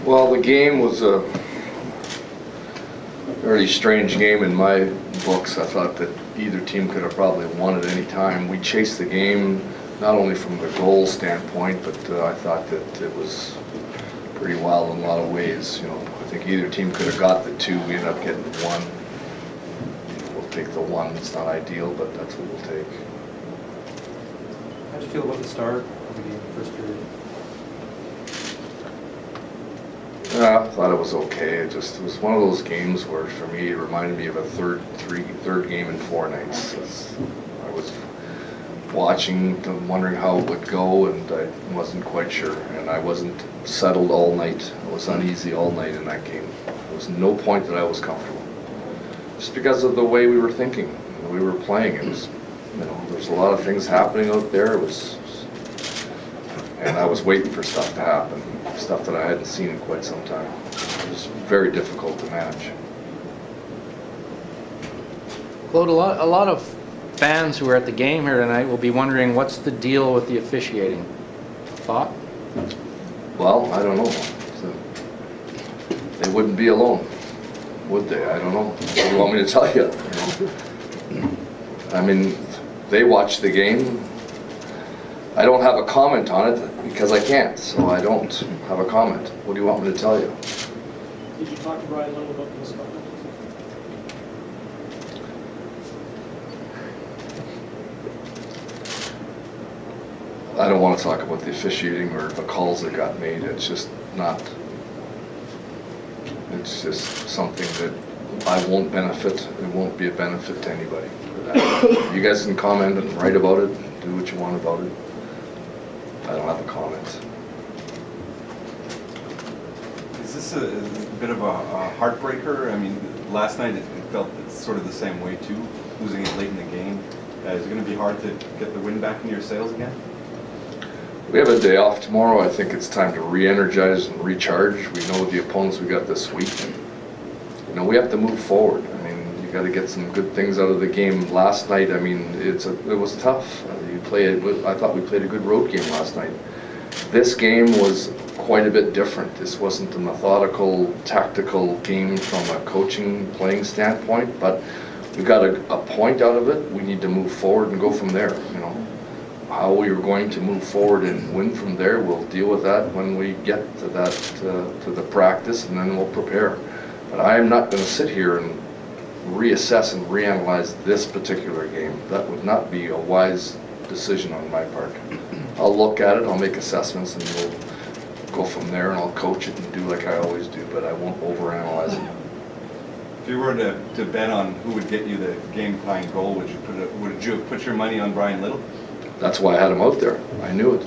Well, the game was a very strange game in my books. I thought that either team could have probably won at any time. We chased the game not only from the goal standpoint, but I thought that it was pretty wild in a lot of ways. You know, I think either team could have got the two. We ended up getting one. We'll take the one. It's not ideal, but that's what we'll take. How did you feel about the start of the game, first period? I thought it was okay. It was one of those games where, for me, it reminded me of a third game in 4 nights. I was watching, wondering how it would go, and I wasn't quite sure. And I wasn't settled all night. I was uneasy all night in that game. There was no point that I was comfortable, just because of the way we were thinking, the way we were playing. It was, there's a lot of things happening out there. And I was waiting for stuff to happen, stuff that I hadn't seen in quite some time. It was very difficult to manage. Claude, a lot of fans who are at the game here tonight will be wondering what's the deal with the officiating. Thought? Well, I don't know. They wouldn't be alone, would they? I don't know. What do you want me to tell you? I mean, they watch the game. I don't have a comment on it because I can't, so I don't have a comment. What do you want me to tell you? Did you talk to Brian Little about this comment? I don't want to talk about the officiating or the calls that got made. It's just not. It's just something that I won't benefit. It won't be a benefit to anybody. You guys can comment and write about it. Do what you want about it. I don't have a comment. Is this a bit of a heartbreaker? I mean, last night it felt sort of the same way too, losing it late in the game. Is it going to be hard to get the wind back into your sails again? We have a day off tomorrow. I think it's time to re-energize and recharge. We know the opponents we got this week. We have to move forward. I mean, you got to get some good things out of the game. Last night, I mean, it was tough. I thought we played a good road game last night. This game was quite a bit different. This wasn't a methodical, tactical game from a coaching, playing standpoint, but we got a point out of it. We need to move forward and go from there. How we are going to move forward and win from there, we'll deal with that when we get to that, to the practice, and then we'll prepare. But I am not going to sit here and reassess and reanalyze this particular game. That would not be a wise decision on my part. I'll look at it, I'll make assessments, and we'll go from there, and I'll coach it and do like I always do, but I won't overanalyze it. If you were to bet on who would get you the game-tying goal, would you have put your money on Brian Little? That's why I had him out there. I knew it.